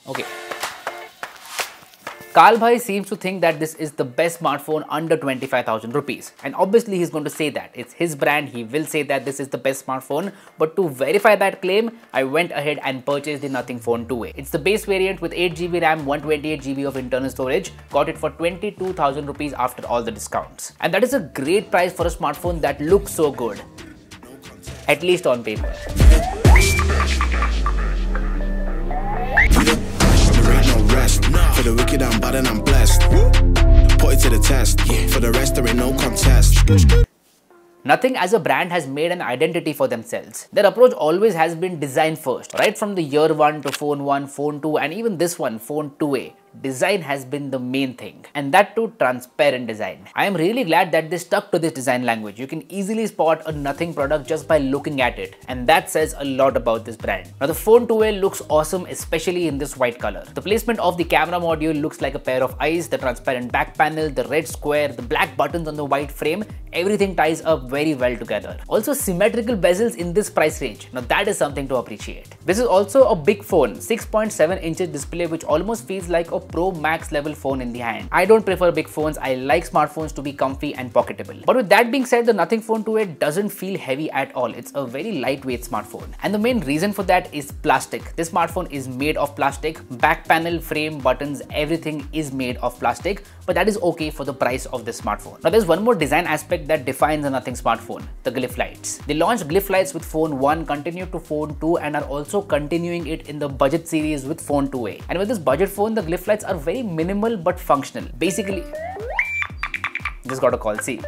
Okay. Karl Bhai seems to think that this is the best smartphone under 25,000 rupees. And obviously he's going to say that. It's his brand, he will say that this is the best smartphone. But to verify that claim, I went ahead and purchased the Nothing Phone 2A. It's the base variant with 8GB RAM, 128GB of internal storage. Got it for 22,000 rupees after all the discounts. And that is a great price for a smartphone that looks so good. At least on paper. For the wicked, I'm bad and I'm blessed. Put it to the test. For the rest, there ain't no contest. Nothing as a brand has made an identity for themselves. Their approach always has been design first. Right from the year 1 to phone 1, phone 2 and even this one, phone 2A. Design has been the main thing, and that too transparent design. I am really glad that they stuck to this design language. You can easily spot a Nothing product just by looking at it, and that says a lot about this brand. Now the phone 2A looks awesome, especially in this white color. The placement of the camera module looks like a pair of eyes, the transparent back panel, the red square, the black buttons on the white frame, everything ties up very well together. Also symmetrical bezels in this price range. Now that is something to appreciate. This is also a big phone, 6.7 inches display, which almost feels like a Pro Max level phone in the hand. I don't prefer big phones, I like smartphones to be comfy and pocketable. But with that being said, the Nothing Phone 2A doesn't feel heavy at all. It's a very lightweight smartphone. And the main reason for that is plastic. This smartphone is made of plastic. Back panel, frame, buttons, everything is made of plastic. But that is okay for the price of this smartphone. Now there's one more design aspect that defines a Nothing smartphone, the glyph lights. They launched glyph lights with phone 1, continued to phone 2 and are also continuing it in the budget series with phone 2A. And with this budget phone, the glyph lights are very minimal but functional. Basically, just got a call, see.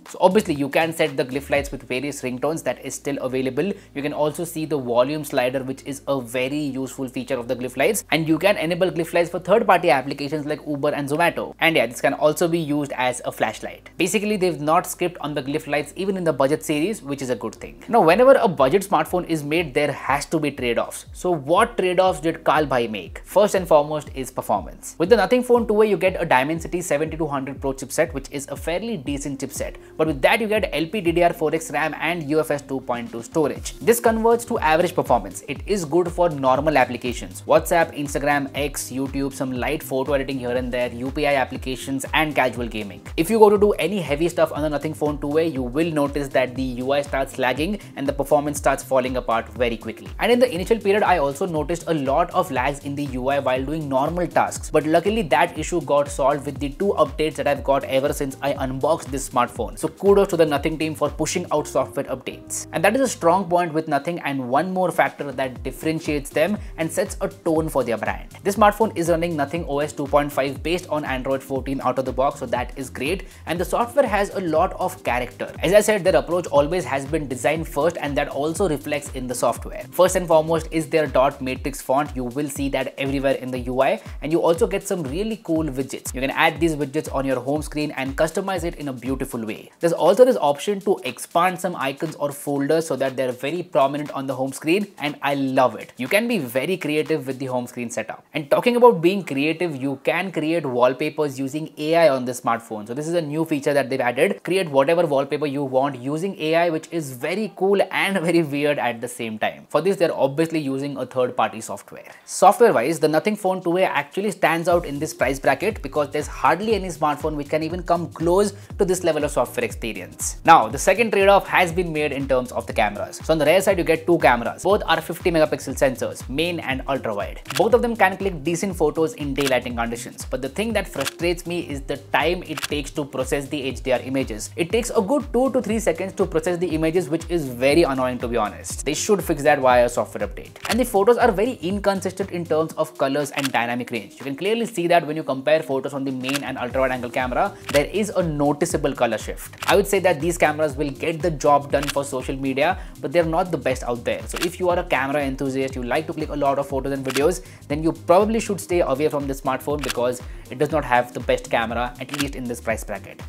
So obviously you can set the glyph lights with various ringtones, that is still available. You can also see the volume slider, which is a very useful feature of the glyph lights, and you can enable glyph lights for third-party applications like Uber and Zomato. And yeah, this can also be used as a flashlight. Basically, they've not skipped on the glyph lights even in the budget series, which is a good thing. Now, whenever a budget smartphone is made, there has to be trade-offs. So what trade-offs did Karl Bhai make? First and foremost is performance. With the Nothing Phone 2A, you get a Dimensity 7200 Pro chipset, which is a fairly decent chipset. But with that, you get LPDDR4X RAM and UFS 2.2 storage. This converts to average performance. It is good for normal applications: WhatsApp, Instagram, X, YouTube, some light photo editing here and there, UPI applications, and casual gaming. If you go to do any heavy stuff on the Nothing Phone 2A, you will notice that the UI starts lagging and the performance starts falling apart very quickly. And in the initial period, I also noticed a lot of lags in the UI while doing normal tasks. But luckily, that issue got solved with the 2 updates that I've got ever since I unboxed this smartphone. So kudos to the Nothing team for pushing out software updates. And that is a strong point with Nothing, and one more factor that differentiates them and sets a tone for their brand. This smartphone is running Nothing OS 2.5 based on Android 14 out of the box, so that is great. And the software has a lot of character. As I said, their approach always has been design first, and that also reflects in the software. First and foremost is their dot matrix font. You will see that everywhere in the UI, and you also get some really cool widgets. You can add these widgets on your home screen and customize it in a beautiful way. There's also this option to expand some icons or folders so that they're very prominent on the home screen, and I love it. You can be very creative with the home screen setup. And talking about being creative, you can create wallpapers using AI on this smartphone. So this is a new feature that they've added. Create whatever wallpaper you want using AI, which is very cool and very weird at the same time. For this, they're obviously using a third-party software. Software-wise, the Nothing Phone 2A actually stands out in this price bracket because there's hardly any smartphone which can even come close to this level of software experience. Now, the second trade-off has been made in terms of the cameras. So on the rear side, you get 2 cameras. Both are 50 megapixel sensors, main and ultra wide. Both of them can click decent photos in daylighting conditions. But the thing that frustrates me is the time it takes to process the HDR images. It takes a good 2 to 3 seconds to process the images, which is very annoying, to be honest. They should fix that via a software update. And the photos are very inconsistent in terms of colors and dynamic range. You can clearly see that when you compare photos on the main and ultra wide angle camera, there is a noticeable color shift. I would say that these cameras will get the job done for social media, but they're not the best out there. So if you are a camera enthusiast, you like to click a lot of photos and videos, then you probably should stay away from this smartphone because it does not have the best camera, at least in this price bracket.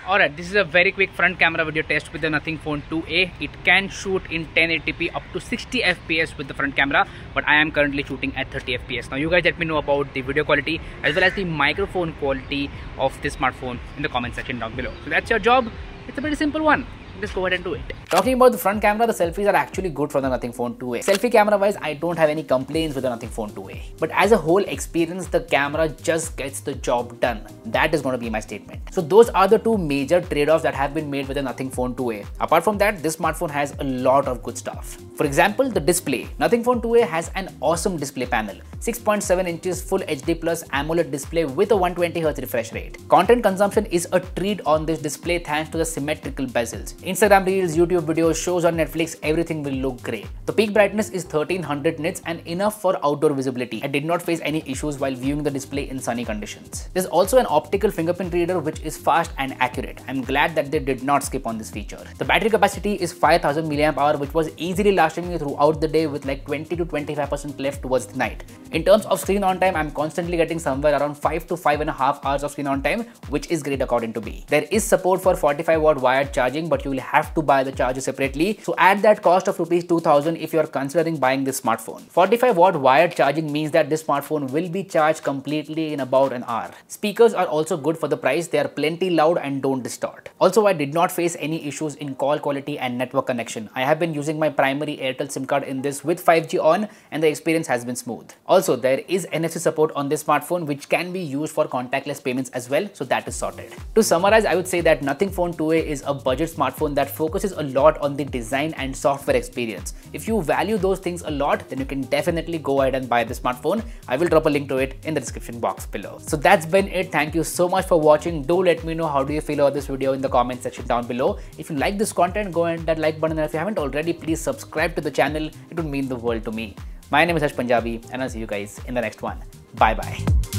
Alright, this is a very quick front camera video test with the Nothing Phone 2a. It can shoot in 1080p up to 60 fps with the front camera, but I am currently shooting at 30 fps. Now you guys let me know about the video quality as well as the microphone quality of this smartphone in the comment section down below. So that's your job. It's a pretty simple one. Just go ahead and do it. Talking about the front camera, the selfies are actually good for the Nothing Phone 2a. Selfie camera wise, I don't have any complaints with the Nothing Phone 2a. But as a whole experience, the camera just gets the job done. That is going to be my statement. So those are the two major trade-offs that have been made with the Nothing Phone 2a. Apart from that, this smartphone has a lot of good stuff. For example, the display. Nothing Phone 2a has an awesome display panel. 6.7 inches Full HD Plus AMOLED display with a 120Hz refresh rate. Content consumption is a treat on this display thanks to the symmetrical bezels. Instagram Reels, YouTube videos, shows on Netflix, everything will look great. The peak brightness is 1300 nits and enough for outdoor visibility. I did not face any issues while viewing the display in sunny conditions. There's also an optical fingerprint reader which is fast and accurate. I'm glad that they did not skip on this feature. The battery capacity is 5000 mAh, which was easily lasting me throughout the day with like 20 to 25% left towards the night. In terms of screen on time, I'm constantly getting somewhere around 5 to 5.5 hours of screen on time, which is great according to me. There is support for 45-watt wired charging, but you will have to buy the charger separately. So add that cost of rupees 2000 if you are considering buying this smartphone. 45-watt wired charging means that this smartphone will be charged completely in about an hour. Speakers are also good for the price. They are plenty loud and don't distort. Also, I did not face any issues in call quality and network connection. I have been using my primary Airtel SIM card in this with 5G on and the experience has been smooth. Also, there is NFC support on this smartphone which can be used for contactless payments as well, so that is sorted. To summarize, I would say that Nothing Phone 2a is a budget smartphone that focuses a lot on the design and software experience. If you value those things a lot, then you can definitely go ahead and buy this smartphone. I will drop a link to it in the description box below. So that's been it. Thank you so much for watching. Do let me know how do you feel about this video in the comment section down below. If you like this content, go and hit that like button, and if you haven't already, please subscribe to the channel. It would mean the world to me. My name is Harsh Punjabi and I'll see you guys in the next one. Bye bye.